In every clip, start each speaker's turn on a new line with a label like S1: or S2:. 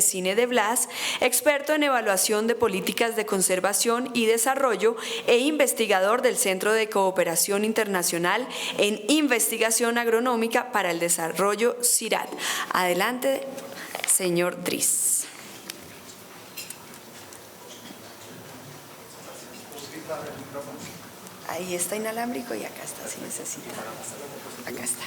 S1: Cine de Blas, experto en evaluación de políticas de conservación y desarrollo e investigador del Centro de Cooperación Internacional en Investigación Agronómica para el Desarrollo CIRAD. Adelante, señor Dries. Ahí está inalámbrico y acá está, si necesita. Acá está.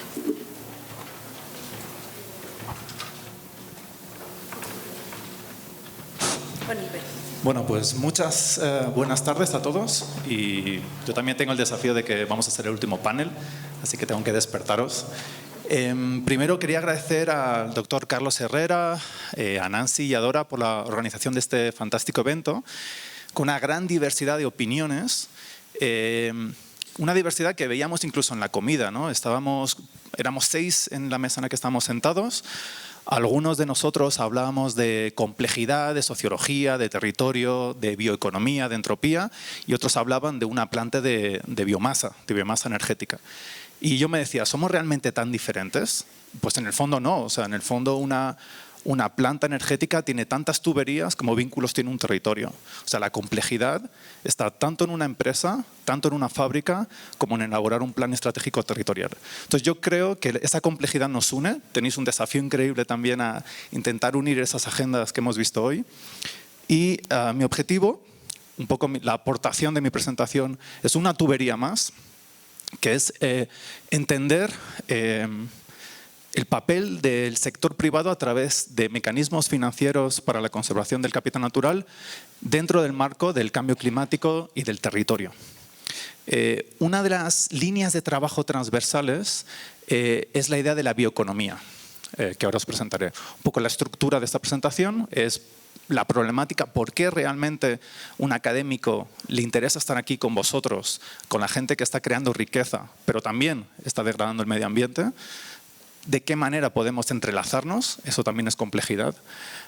S2: Bueno, pues muchas buenas tardes a todos, y yo también tengo el desafío de que vamos a hacer el último panel, así que tengo que despertaros. Primero quería agradecer al doctor Carlos Herrera, a Nancy y a Dora por la organización de este fantástico evento, con una gran diversidad de opiniones, una diversidad que veíamos incluso en la comida, ¿no? Éramos 6 en la mesa en la que estábamos sentados. Algunos de nosotros hablábamos de complejidad, de sociología, de territorio, de bioeconomía, de entropía, y otros hablaban de una planta de biomasa energética. Y yo me decía, ¿somos realmente tan diferentes? Pues en el fondo no. O sea, en el fondo una planta energética tiene tantas tuberías como vínculos tiene un territorio. O sea, la complejidad está tanto en una empresa, tanto en una fábrica, como en elaborar un plan estratégico territorial. Entonces yo creo que esa complejidad nos une. Tenéis un desafío increíble también a intentar unir esas agendas que hemos visto hoy. Y mi objetivo, un poco la aportación de mi presentación, es una tubería más, que es entender el papel del sector privado a través de mecanismos financieros para la conservación del capital natural dentro del marco del cambio climático y del territorio. Una de las líneas de trabajo transversales es la idea de la bioeconomía, que ahora os presentaré. Un poco la estructura de esta presentación es la problemática, por qué realmente un académico le interesa estar aquí con vosotros, con la gente que está creando riqueza, pero también está degradando el medio ambiente. ¿De qué manera podemos entrelazarnos? Eso también es complejidad.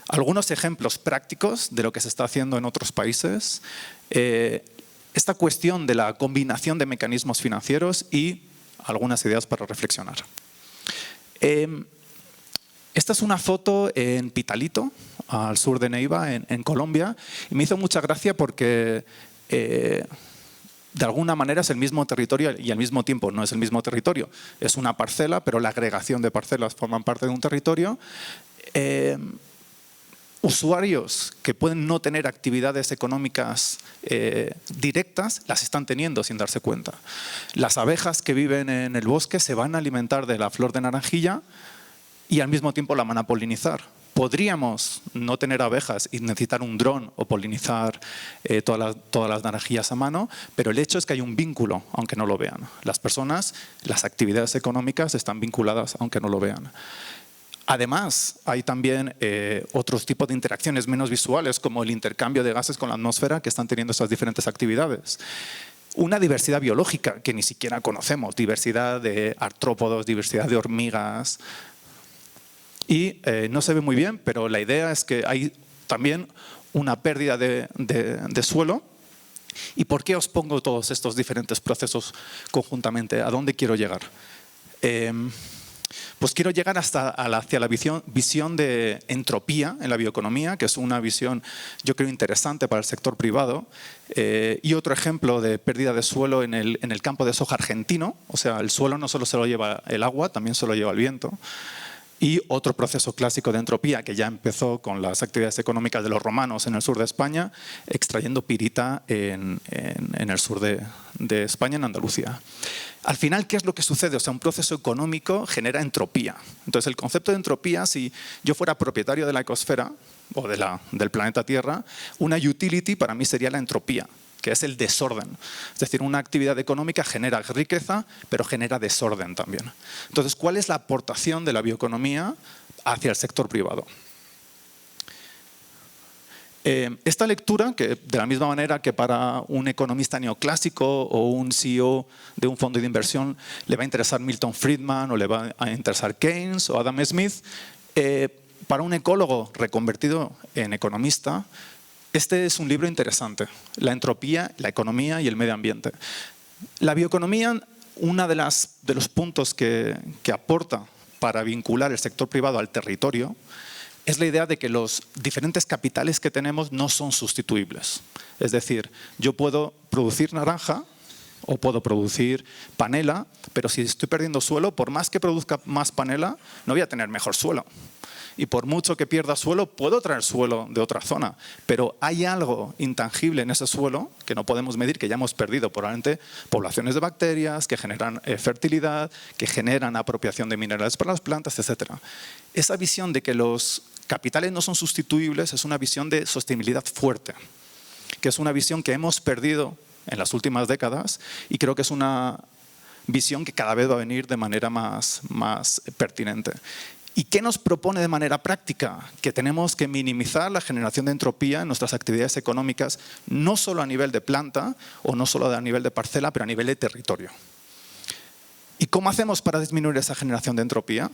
S2: Algunos ejemplos prácticos de lo que se está haciendo en otros países. Esta cuestión de la combinación de mecanismos financieros y algunas ideas para reflexionar. Esta es una foto en Pitalito, al sur de Neiva, en Colombia. Y me hizo mucha gracia porque de alguna manera es el mismo territorio y al mismo tiempo no es el mismo territorio. Es una parcela, pero la agregación de parcelas forman parte de un territorio. Usuarios que pueden no tener actividades económicas directas, las están teniendo sin darse cuenta. Las abejas que viven en el bosque se van a alimentar de la flor de naranjilla y al mismo tiempo la van a polinizar. Podríamos no tener abejas y necesitar un dron o polinizar todas las naranjillas a mano, pero el hecho es que hay un vínculo, aunque no lo vean. Las personas, las actividades económicas están vinculadas, aunque no lo vean. Además, hay también otros tipos de interacciones menos visuales, como el intercambio de gases con la atmósfera, que están teniendo estas diferentes actividades. Una diversidad biológica que ni siquiera conocemos, diversidad de artrópodos, diversidad de hormigas. Y no se ve muy bien, pero la idea es que hay también una pérdida de suelo. ¿Y por qué os pongo todos estos diferentes procesos conjuntamente? ¿A dónde quiero llegar? Pues quiero llegar hacia la visión de entropía en la bioeconomía, que es una visión, yo creo, interesante para el sector privado. Y otro ejemplo de pérdida de suelo en el campo de soja argentino. O sea, el suelo no solo se lo lleva el agua, también se lo lleva el viento. Y otro proceso clásico de entropía que ya empezó con las actividades económicas de los romanos en el sur de España, extrayendo pirita en el sur de España, en Andalucía. Al final, ¿qué es lo que sucede? O sea, un proceso económico genera entropía. Entonces, el concepto de entropía, si yo fuera propietario de la ecosfera o del planeta Tierra, una utility para mí sería la entropía, que es el desorden. Es decir, una actividad económica genera riqueza, pero genera desorden también. Entonces, ¿cuál es la aportación de la bioeconomía hacia el sector privado? Esta lectura, que de la misma manera que para un economista neoclásico o un CEO de un fondo de inversión le va a interesar Milton Friedman o le va a interesar Keynes o Adam Smith, para un ecólogo reconvertido en economista, este es un libro interesante, La entropía, la economía y el medio ambiente. La bioeconomía, uno de los puntos que aporta para vincular el sector privado al territorio es la idea de que los diferentes capitales que tenemos no son sustituibles. Es decir, yo puedo producir naranja o puedo producir panela, pero si estoy perdiendo suelo, por más que produzca más panela, no voy a tener mejor suelo. Y por mucho que pierda suelo, puedo traer suelo de otra zona. Pero hay algo intangible en ese suelo que no podemos medir, que ya hemos perdido. Probablemente poblaciones de bacterias que generan fertilidad, que generan apropiación de minerales para las plantas, etc. Esa visión de que los capitales no son sustituibles es una visión de sostenibilidad fuerte, que es una visión que hemos perdido en las últimas décadas y creo que es una visión que cada vez va a venir de manera más pertinente. ¿Y qué nos propone de manera práctica? Que tenemos que minimizar la generación de entropía en nuestras actividades económicas, no solo a nivel de planta o no solo a nivel de parcela, pero a nivel de territorio. ¿Y cómo hacemos para disminuir esa generación de entropía?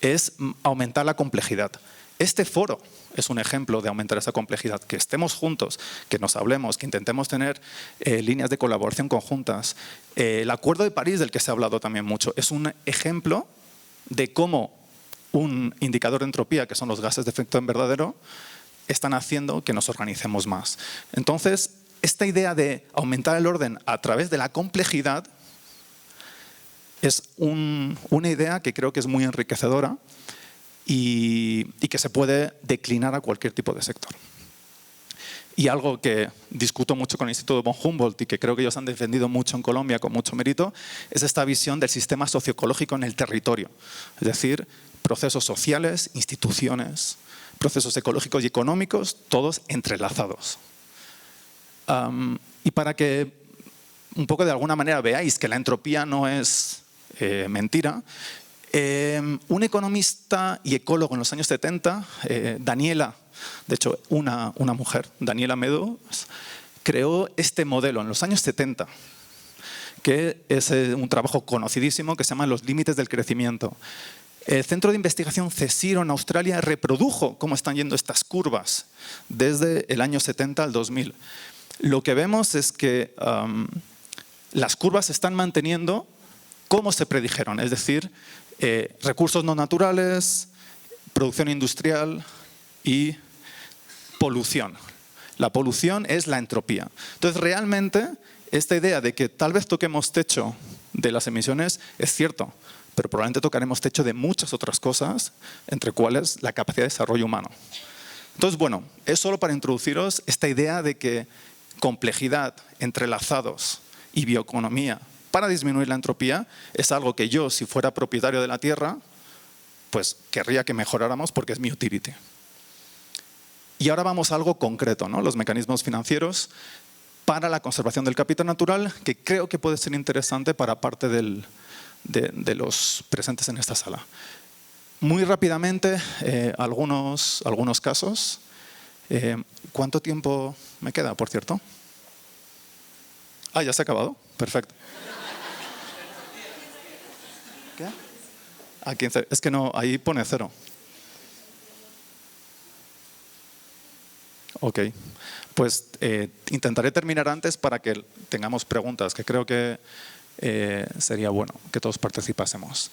S2: Es aumentar la complejidad. Este foro es un ejemplo de aumentar esa complejidad, que estemos juntos, que nos hablemos, que intentemos tener líneas de colaboración conjuntas. El Acuerdo de París, del que se ha hablado también mucho, es un ejemplo de cómo un indicador de entropía, que son los gases de efecto invernadero, están haciendo que nos organicemos más. Entonces, esta idea de aumentar el orden a través de la complejidad es una idea que creo que es muy enriquecedora y que se puede declinar a cualquier tipo de sector. Y algo que discuto mucho con el Instituto von Humboldt y que creo que ellos han defendido mucho en Colombia con mucho mérito, es esta visión del sistema socioecológico en el territorio. Es decir, procesos sociales, instituciones, procesos ecológicos y económicos, todos entrelazados. Y para que un poco de alguna manera veáis que la entropía no es mentira, un economista y ecólogo en los años 70, Daniela, de hecho una mujer, Daniela Meadows, creó este modelo en los años 70, que es un trabajo conocidísimo que se llama Los límites del crecimiento. El Centro de Investigación CSIRO en Australia reprodujo cómo están yendo estas curvas desde el año 70 al 2000. Lo que vemos es que las curvas se están manteniendo como se predijeron, es decir, recursos no naturales, producción industrial y polución. La polución es la entropía. Entonces, realmente, esta idea de que tal vez toquemos techo de las emisiones es cierto, pero probablemente tocaremos techo de muchas otras cosas, entre cuales la capacidad de desarrollo humano. Entonces, bueno, es solo para introduciros esta idea de que complejidad, entrelazados y bioeconomía para disminuir la entropía es algo que yo, si fuera propietario de la tierra, pues querría que mejoráramos porque es mi utility. Y ahora vamos a algo concreto, ¿no? Los mecanismos financieros para la conservación del capital natural, que creo que puede ser interesante para parte de los presentes en esta sala. Muy rápidamente, algunos casos. ¿Cuánto tiempo me queda, por cierto? Ah, ¿ya se ha acabado? Perfecto. ¿Qué? A 15. Es que no, ahí pone 0. Ok, pues intentaré terminar antes para que tengamos preguntas, que creo que sería bueno que todos participásemos.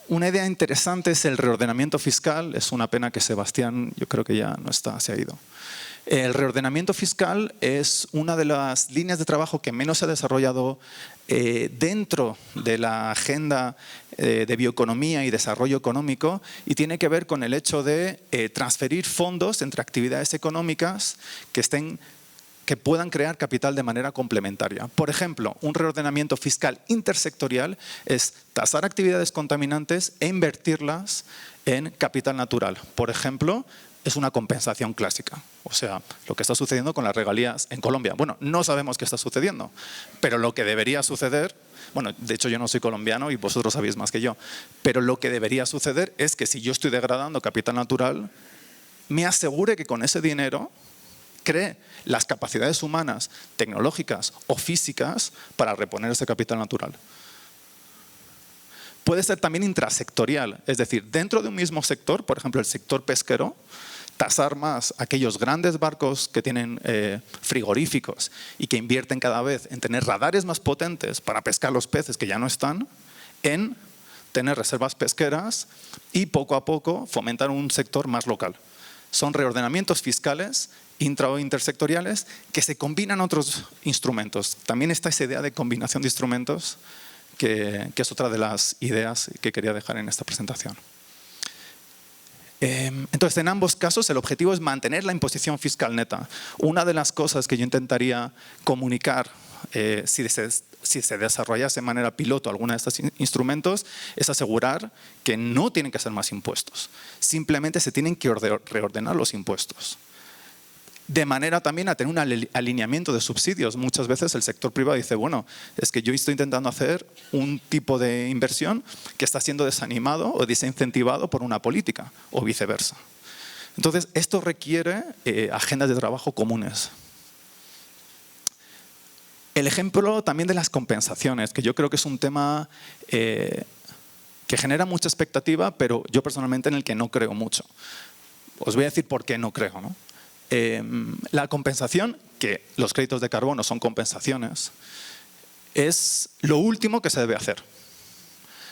S2: Una idea interesante es el reordenamiento fiscal. Es una pena que Sebastián, yo creo que ya no está, se ha ido. El reordenamiento fiscal es una de las líneas de trabajo que menos se ha desarrollado dentro de la agenda de bioeconomía y desarrollo económico y tiene que ver con el hecho de transferir fondos entre actividades económicas que puedan crear capital de manera complementaria. Por ejemplo, un reordenamiento fiscal intersectorial es tasar actividades contaminantes e invertirlas en capital natural. Por ejemplo, es una compensación clásica. O sea, lo que está sucediendo con las regalías en Colombia. Bueno, no sabemos qué está sucediendo, pero lo que debería suceder, bueno, de hecho yo no soy colombiano y vosotros sabéis más que yo, pero lo que debería suceder es que si yo estoy degradando capital natural, me asegure que con ese dinero cree las capacidades humanas, tecnológicas o físicas para reponer ese capital natural. Puede ser también intrasectorial, es decir, dentro de un mismo sector, por ejemplo el sector pesquero, tasar más aquellos grandes barcos que tienen frigoríficos y que invierten cada vez en tener radares más potentes para pescar los peces que ya no están, en tener reservas pesqueras y poco a poco fomentar un sector más local. Son reordenamientos fiscales intra o intersectoriales que se combinan a otros instrumentos. También está esa idea de combinación de instrumentos que es otra de las ideas que quería dejar en esta presentación. Entonces, en ambos casos, el objetivo es mantener la imposición fiscal neta. Una de las cosas que yo intentaría comunicar si se desarrollase de manera piloto alguno de estos instrumentos es asegurar que no tienen que ser más impuestos. Simplemente se tienen que reordenar los impuestos. De manera también a tener un alineamiento de subsidios. Muchas veces el sector privado dice, bueno, es que yo estoy intentando hacer un tipo de inversión que está siendo desanimado o desincentivado por una política, o viceversa. Entonces, esto requiere agendas de trabajo comunes. El ejemplo también de las compensaciones, que yo creo que es un tema que genera mucha expectativa, pero yo personalmente en el que no creo mucho. Os voy a decir por qué no creo, ¿no? La compensación, que los créditos de carbono son compensaciones, es lo último que se debe hacer.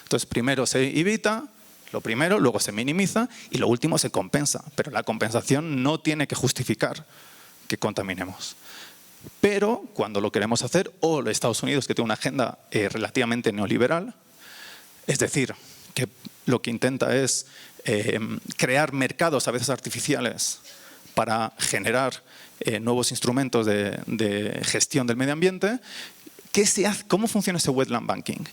S2: Entonces, primero se evita, lo primero, luego se minimiza y lo último se compensa. Pero la compensación no tiene que justificar que contaminemos. Pero cuando lo queremos hacer, o los Estados Unidos, que tiene una agenda relativamente neoliberal, es decir, que lo que intenta es crear mercados a veces artificiales para generar nuevos instrumentos de gestión del medio ambiente. ¿Qué se hace? ¿Cómo funciona ese wetland banking?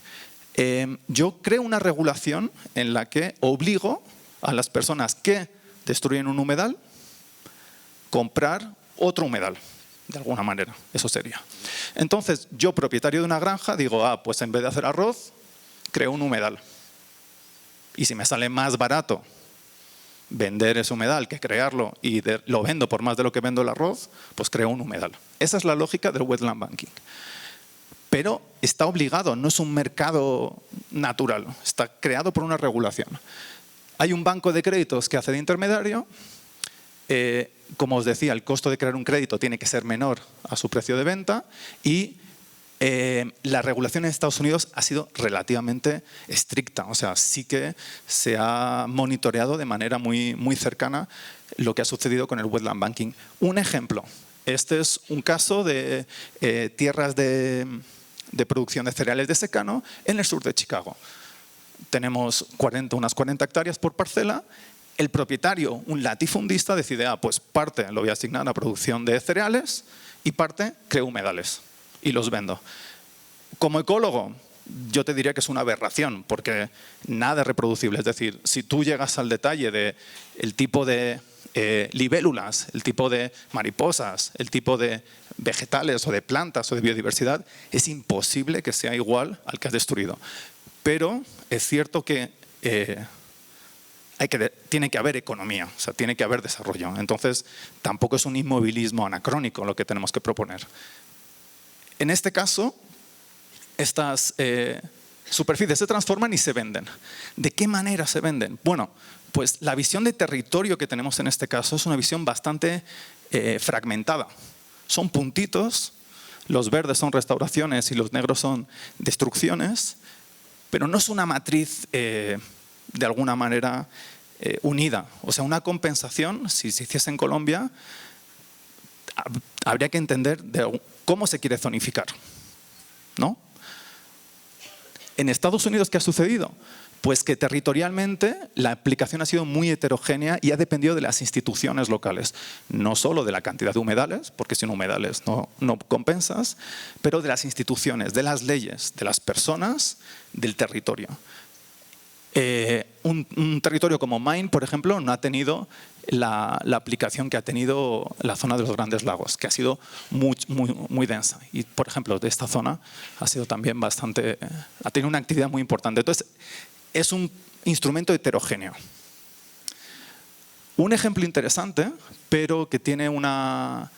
S2: Yo creo una regulación en la que obligo a las personas que destruyen un humedal comprar otro humedal, de alguna manera, eso sería. Entonces, yo, propietario de una granja, digo, pues en vez de hacer arroz, creo un humedal. Y si me sale más barato vender ese humedal que crearlo y lo vendo por más de lo que vendo el arroz, pues creo un humedal. Esa es la lógica del wetland banking. Pero está obligado, no es un mercado natural, está creado por una regulación. Hay un banco de créditos que hace de intermediario. Como os decía, el costo de crear un crédito tiene que ser menor a su precio de venta y la regulación en Estados Unidos ha sido relativamente estricta. O sea, sí que se ha monitoreado de manera muy, muy cercana lo que ha sucedido con el wetland banking. Un ejemplo, este es un caso de tierras de producción de cereales de secano en el sur de Chicago. Tenemos unas 40 hectáreas por parcela. El propietario, un latifundista, decide, pues parte lo voy a asignar a producción de cereales y parte creo humedales y los vendo. Como ecólogo, yo te diría que es una aberración porque nada es reproducible. Es decir, si tú llegas al detalle del tipo de libélulas, el tipo de mariposas, el tipo de vegetales o de plantas o de biodiversidad, es imposible que sea igual al que has destruido. Pero es cierto que tiene que haber economía, o sea, tiene que haber desarrollo. Entonces, tampoco es un inmovilismo anacrónico lo que tenemos que proponer. En este caso, estas superficies se transforman y se venden. ¿De qué manera se venden? Bueno, pues la visión de territorio que tenemos en este caso es una visión bastante fragmentada. Son puntitos, los verdes son restauraciones y los negros son destrucciones, pero no es una matriz de alguna manera unida. O sea, una compensación, si se hiciese en Colombia, habría que entender cómo se quiere zonificar, ¿no? En Estados Unidos, ¿qué ha sucedido? Pues que territorialmente la aplicación ha sido muy heterogénea y ha dependido de las instituciones locales. No solo de la cantidad de humedales, porque sin humedales no compensas, pero de las instituciones, de las leyes, de las personas, del territorio. Un territorio como Maine, por ejemplo, no ha tenido la aplicación que ha tenido la zona de los Grandes Lagos, que ha sido muy densa. Y, por ejemplo, de esta zona ha sido también ha tenido una actividad muy importante. Entonces, es un instrumento heterogéneo. Un ejemplo interesante, pero que tiene una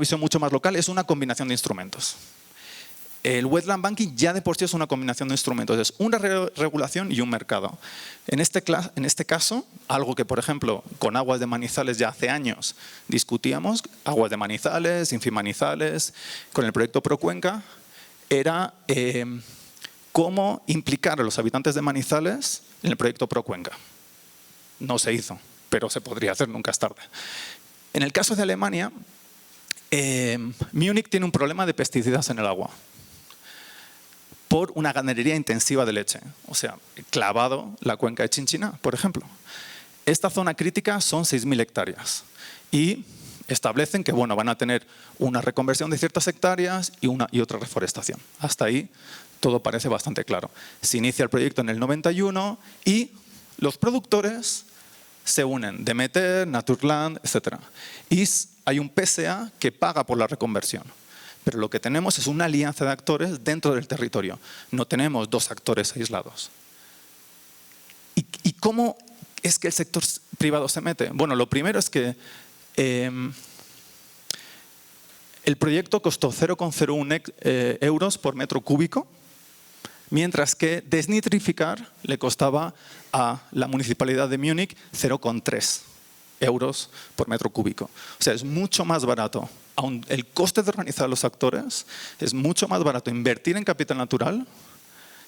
S2: visión mucho más local, es una combinación de instrumentos. El wetland banking ya de por sí es una combinación de instrumentos, es una regulación y un mercado. En este caso, algo que por ejemplo con aguas de Manizales ya hace años discutíamos, aguas de Manizales, Infimanizales, con el proyecto ProCuenca, era cómo implicar a los habitantes de Manizales en el proyecto ProCuenca. No se hizo, pero se podría hacer, nunca es tarde. En el caso de Alemania, Múnich tiene un problema de pesticidas en el agua por una ganadería intensiva de leche, o sea, clavado la cuenca de Chinchina, por ejemplo. Esta zona crítica son 6.000 hectáreas y establecen que van a tener una reconversión de ciertas hectáreas y otra reforestación. Hasta ahí todo parece bastante claro. Se inicia el proyecto en el 91 y los productores se unen, Demeter, Naturland, etc. Y hay un PSA que paga por la reconversión. Pero lo que tenemos es una alianza de actores dentro del territorio. No tenemos dos actores aislados. ¿Y cómo es que el sector privado se mete? Bueno, lo primero es que el proyecto costó 0,01 euros por metro cúbico, mientras que desnitrificar le costaba a la Municipalidad de Múnich 0,3 euros por metro cúbico. O sea, es mucho más barato. Aun el coste de organizar a los actores es mucho más barato invertir en capital natural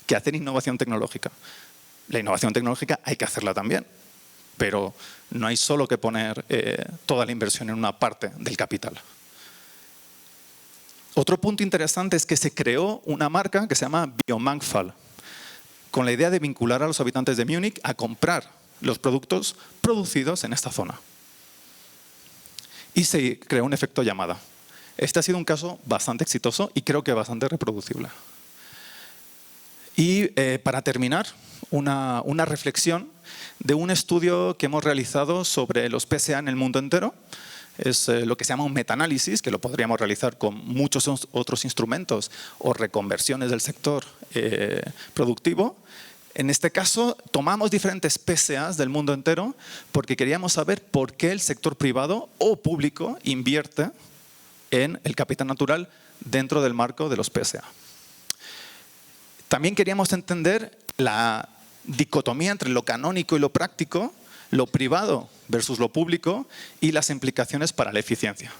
S2: que hacer innovación tecnológica. La innovación tecnológica hay que hacerla también, pero no hay solo que poner toda la inversión en una parte del capital. Otro punto interesante es que se creó una marca que se llama Biomangfall, con la idea de vincular a los habitantes de Múnich a comprar los productos producidos en esta zona. Y se creó un efecto llamada. Este ha sido un caso bastante exitoso y creo que bastante reproducible. Y para terminar, una reflexión de un estudio que hemos realizado sobre los PSA en el mundo entero. Es lo que se llama un metaanálisis, que lo podríamos realizar con muchos otros instrumentos o reconversiones del sector productivo. En este caso, tomamos diferentes PSAs del mundo entero porque queríamos saber por qué el sector privado o público invierte en el capital natural dentro del marco de los PSA. También queríamos entender la dicotomía entre lo canónico y lo práctico, lo privado versus lo público y las implicaciones para la eficiencia.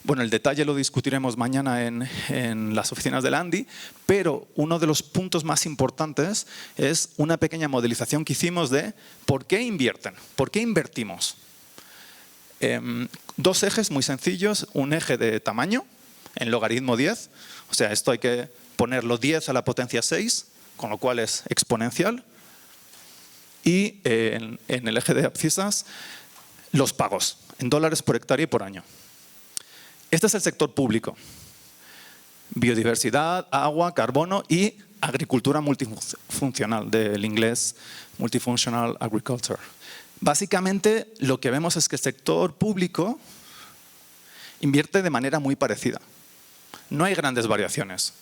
S2: Bueno, el detalle lo discutiremos mañana en las oficinas del ANDI, pero uno de los puntos más importantes es una pequeña modelización que hicimos de por qué invierten, por qué invertimos. Dos ejes muy sencillos, un eje de tamaño en logaritmo 10, o sea, esto hay que ponerlo 10 a la potencia 6, con lo cual es exponencial. Y en el eje de abscisas, los pagos, en dólares por hectárea y por año. Este es el sector público. Biodiversidad, agua, carbono y agricultura multifuncional, del inglés Multifunctional Agriculture. Básicamente, lo que vemos es que el sector público invierte de manera muy parecida. No hay grandes variaciones.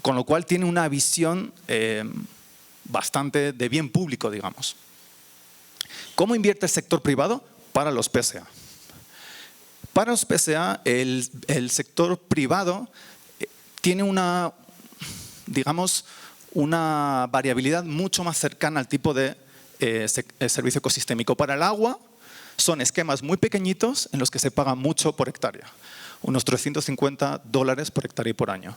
S2: Con lo cual tiene una visión bastante de bien público, digamos. ¿Cómo invierte el sector privado? Para los PSA. Para los PSA, el sector privado tiene una variabilidad mucho más cercana al tipo de servicio ecosistémico. Para el agua, son esquemas muy pequeñitos en los que se paga mucho por hectárea, unos $350 por hectárea y por año.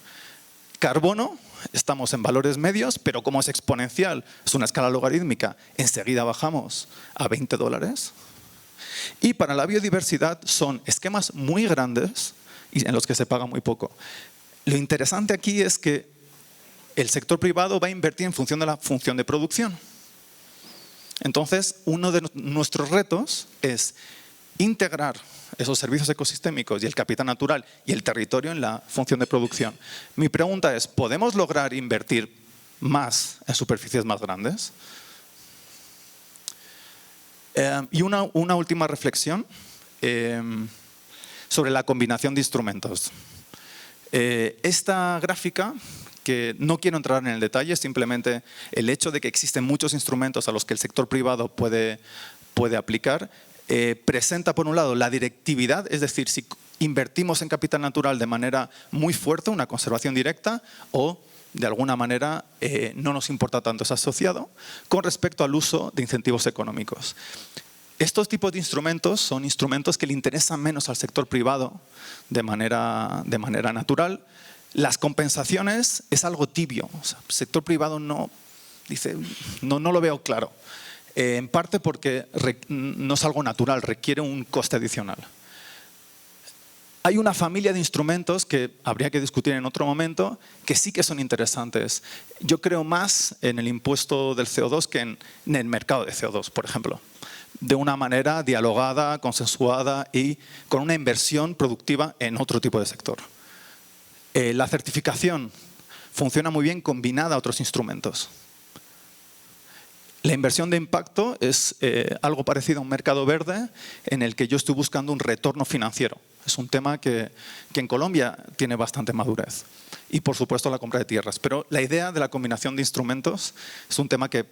S2: Carbono, estamos en valores medios, pero como es exponencial, es una escala logarítmica, enseguida bajamos a $20. Y para la biodiversidad son esquemas muy grandes y en los que se paga muy poco. Lo interesante aquí es que el sector privado va a invertir en función de la función de producción. Entonces, uno de nuestros retos es integrar esos servicios ecosistémicos y el capital natural y el territorio en la función de producción. Mi pregunta es, ¿podemos lograr invertir más en superficies más grandes? Y una última reflexión sobre la combinación de instrumentos. Esta gráfica, que no quiero entrar en el detalle, es simplemente el hecho de que existen muchos instrumentos a los que el sector privado puede aplicar, presenta por un lado la directividad, es decir, si invertimos en capital natural de manera muy fuerte, una conservación directa, o de alguna manera no nos importa tanto, es asociado, con respecto al uso de incentivos económicos. Estos tipos de instrumentos son instrumentos que le interesan menos al sector privado de manera natural. Las compensaciones es algo tibio. O sea, el sector privado no lo veo claro. En parte porque no es algo natural, requiere un coste adicional. Hay una familia de instrumentos que habría que discutir en otro momento que sí que son interesantes. Yo creo más en el impuesto del CO2 que en el mercado de CO2, por ejemplo. De una manera dialogada, consensuada y con una inversión productiva en otro tipo de sector. La certificación funciona muy bien combinada a otros instrumentos. La inversión de impacto es algo parecido a un mercado verde en el que yo estoy buscando un retorno financiero. Es un tema que en Colombia tiene bastante madurez. Y, por supuesto, la compra de tierras. Pero la idea de la combinación de instrumentos es un tema que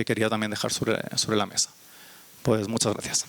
S2: quería también dejar sobre la mesa. Pues muchas gracias.